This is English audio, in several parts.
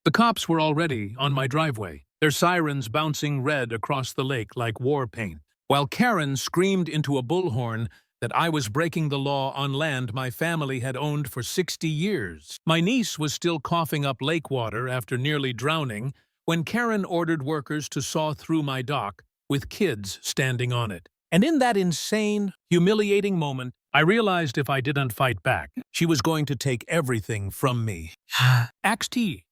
The cops were already on my driveway, their sirens bouncing red across the lake like war paint, while Karen screamed into a bullhorn that I was breaking the law on land my family had owned for 60 years. My niece was still coughing up lake water after nearly drowning when Karen ordered workers to saw through my dock with kids standing on it. And in that insane, humiliating moment, I realized if I didn't fight back, she was going to take everything from me. Act T.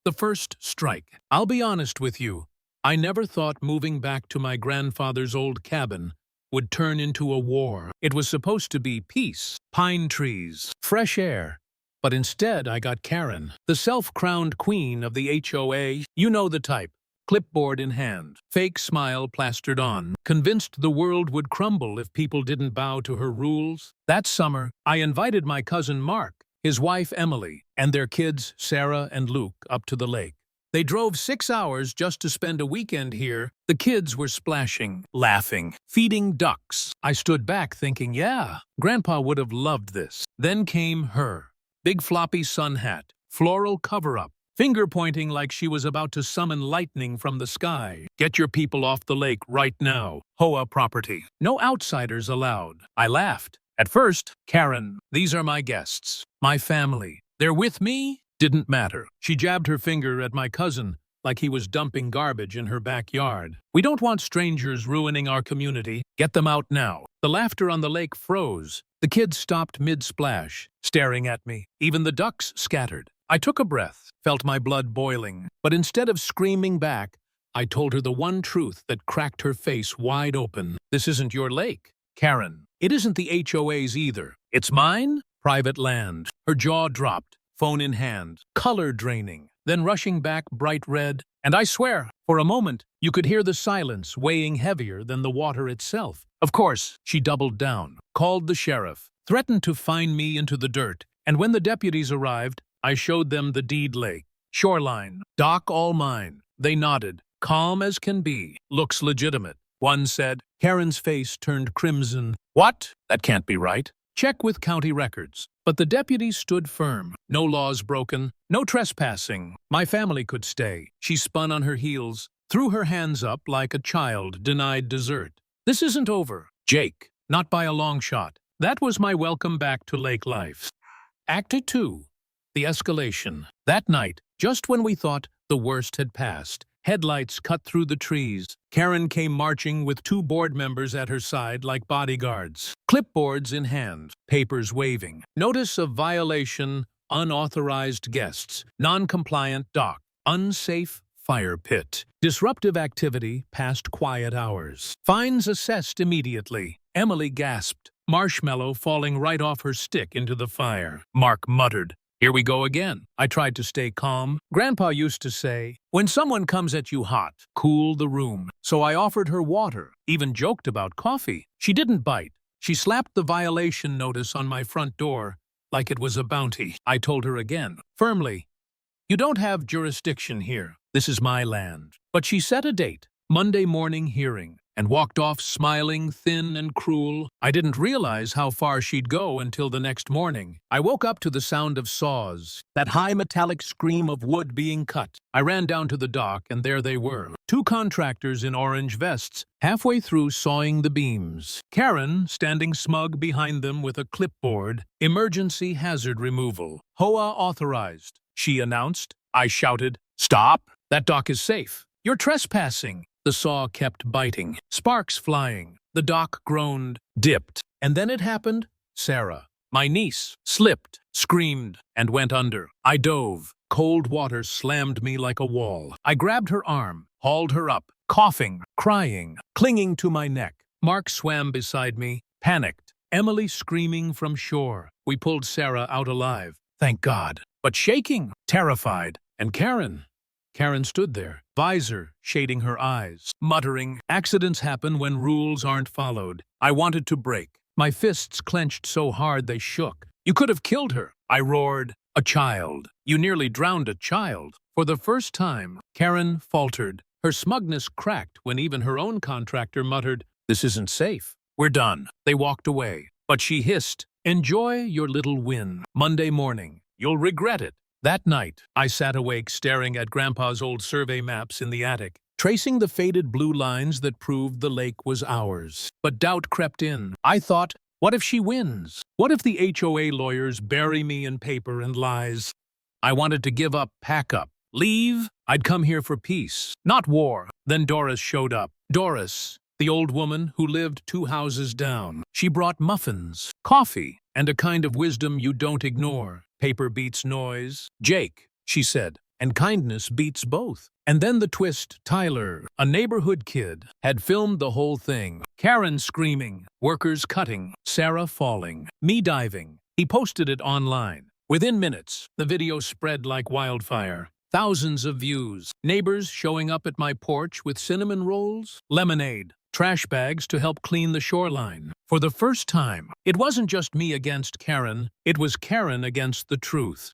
The first strike. I'll be honest with you. I never thought moving back to my grandfather's old cabin would turn into a war. It was supposed to be peace, pine trees, fresh air. But instead I got Karen, the self-crowned queen of the HOA. You know the type. Clipboard in hand, fake smile plastered on, convinced the world would crumble if people didn't bow to her rules. That summer, I invited my cousin Mark, his wife Emily, and their kids Sarah and Luke up to the lake. They drove 6 hours just to spend a weekend here. The kids were splashing, laughing, feeding ducks. I stood back thinking, yeah, Grandpa would have loved this. Then came her. Big floppy sun hat, floral cover-up, finger-pointing like she was about to summon lightning from the sky. Get your people off the lake right now. HOA property. No outsiders allowed. I laughed. At first, Karen, these are my guests, my family. They're with me? Didn't matter. She jabbed her finger at my cousin like he was dumping garbage in her backyard. We don't want strangers ruining our community. Get them out now. The laughter on the lake froze. The kids stopped mid-splash, staring at me. Even the ducks scattered. I took a breath, felt my blood boiling. But instead of screaming back, I told her the one truth that cracked her face wide open. This isn't your lake, Karen. It isn't the HOA's either. It's mine? Private land. Her jaw dropped, phone in hand, color draining, then rushing back bright red. And I swear, for a moment, you could hear the silence weighing heavier than the water itself. Of course, she doubled down, called the sheriff, threatened to fine me into the dirt. And when the deputies arrived, I showed them the deed lake. Shoreline. Dock all mine. They nodded. Calm as can be. Looks legitimate. One said. Karen's face turned crimson. What? That can't be right. Check with county records. But the deputies stood firm. No laws broken. No trespassing. My family could stay. She spun on her heels, threw her hands up like a child denied dessert. This isn't over. Jake. Not by a long shot. That was my welcome back to lake life. Act 2. The escalation. That night, just when we thought the worst had passed, headlights cut through the trees. Karen came marching with 2 board members at her side like bodyguards. Clipboards in hand, papers waving. Notice of violation, unauthorized guests, non-compliant dock, unsafe fire pit. Disruptive activity past quiet hours. Fines assessed immediately. Emily gasped, marshmallow falling right off her stick into the fire. Mark muttered. Here we go again. I tried to stay calm. Grandpa used to say, when someone comes at you hot, cool the room. So I offered her water, even joked about coffee. She didn't bite. She slapped the violation notice on my front door like it was a bounty. I told her again, firmly, you don't have jurisdiction here. This is my land. But she set a date, Monday morning hearing, and walked off smiling, thin and cruel. I didn't realize how far she'd go until the next morning. I woke up to the sound of saws, that high metallic scream of wood being cut. I ran down to the dock, and there they were. 2 contractors in orange vests, halfway through sawing the beams. Karen, standing smug behind them with a clipboard. Emergency hazard removal. HOA authorized, she announced. I shouted, stop! That dock is safe. You're trespassing. The saw kept biting, sparks flying. The dock groaned, dipped. And then it happened. Sarah, my niece, slipped, screamed, and went under. I dove. Cold water slammed me like a wall. I grabbed her arm, hauled her up, coughing, crying, clinging to my neck. Mark swam beside me, panicked. Emily screaming from shore. We pulled Sarah out alive, thank God. But shaking, terrified. And Karen stood there, visor shading her eyes, muttering, accidents happen when rules aren't followed. I wanted to break. My fists clenched so hard they shook. You could have killed her. I roared, a child. You nearly drowned a child. For the first time, Karen faltered. Her smugness cracked when even her own contractor muttered, this isn't safe. We're done. They walked away. But she hissed, Enjoy your little win. Monday morning, you'll regret it. That night, I sat awake staring at Grandpa's old survey maps in the attic, tracing the faded blue lines that proved the lake was ours. But doubt crept in. I thought, what if she wins? What if the HOA lawyers bury me in paper and lies? I wanted to give up, pack up, leave. I'd come here for peace, not war. Then Doris showed up. Doris, the old woman who lived 2 houses down. She brought muffins, coffee, and a kind of wisdom you don't ignore. Paper beats noise. Jake, she said, and kindness beats both. And then the twist, Tyler, a neighborhood kid, had filmed the whole thing. Karen screaming, workers cutting, Sarah falling, me diving. He posted it online. Within minutes, the video spread like wildfire. Thousands of views. Neighbors showing up at my porch with cinnamon rolls, lemonade, trash bags to help clean the shoreline. For the first time, it wasn't just me against Karen, it was Karen against the truth.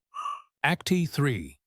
Act 3.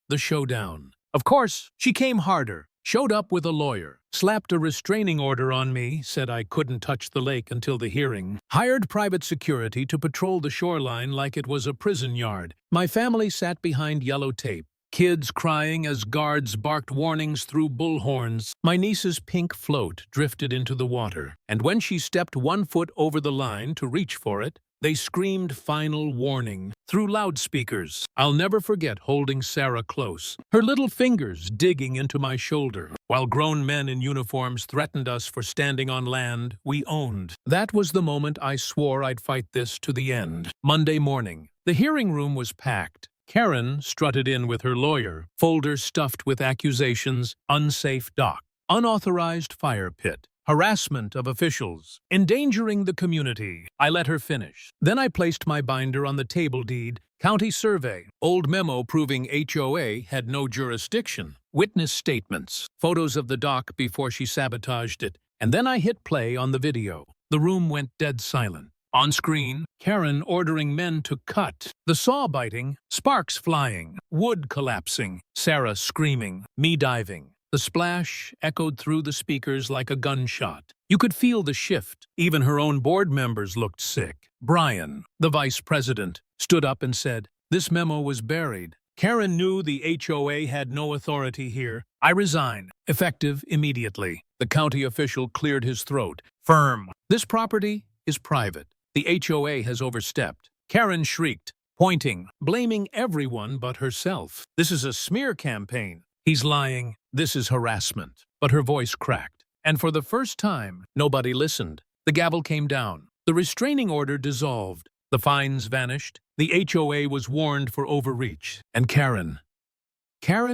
The showdown. Of course, she came harder, showed up with a lawyer, slapped a restraining order on me, said I couldn't touch the lake until the hearing, hired private security to patrol the shoreline like it was a prison yard. My family sat behind yellow tape, kids crying as guards barked warnings through bullhorns. My niece's pink float drifted into the water, and when she stepped 1 foot over the line to reach for it, they screamed final warning through loudspeakers. I'll never forget holding Sarah close, her little fingers digging into my shoulder. While grown men in uniforms threatened us for standing on land we owned. That was the moment I swore I'd fight this to the end. Monday morning, the hearing room was packed. Karen strutted in with her lawyer, folder stuffed with accusations, unsafe dock, unauthorized fire pit, harassment of officials, endangering the community. I let her finish. Then I placed my binder on the table deed, county survey, old memo proving HOA had no jurisdiction, witness statements, photos of the dock before she sabotaged it, and then I hit play on the video. The room went dead silent. On screen, Karen ordering men to cut, the saw biting, sparks flying, wood collapsing, Sarah screaming, me diving. The splash echoed through the speakers like a gunshot. You could feel the shift. Even her own board members looked sick. Brian, the vice president, stood up and said, "This memo was buried. Karen knew the HOA had no authority here. I resign, effective immediately." The county official cleared his throat. Firm. "This property is private. The HOA has overstepped." Karen shrieked, pointing, blaming everyone but herself. "This is a smear campaign. He's lying. This is harassment." But her voice cracked. And for the first time, nobody listened. The gavel came down. The restraining order dissolved. The fines vanished. The HOA was warned for overreach. And Karen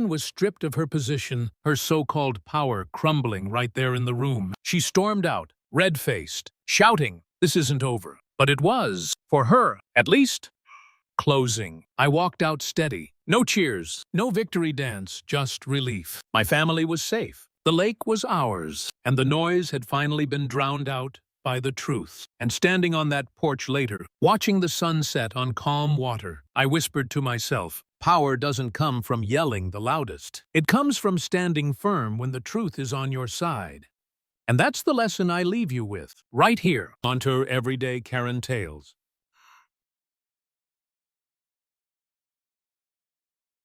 was stripped of her position, her so-called power crumbling right there in the room. She stormed out, red-faced, shouting, "This isn't over." But it was, for her, at least. Closing. I walked out steady. No cheers, no victory dance, just relief. My family was safe. The lake was ours, and the noise had finally been drowned out by the truth. And standing on that porch later, watching the sunset on calm water, I whispered to myself, power doesn't come from yelling the loudest. It comes from standing firm when the truth is on your side. And that's the lesson I leave you with, right here, onto Everyday Karen Tales.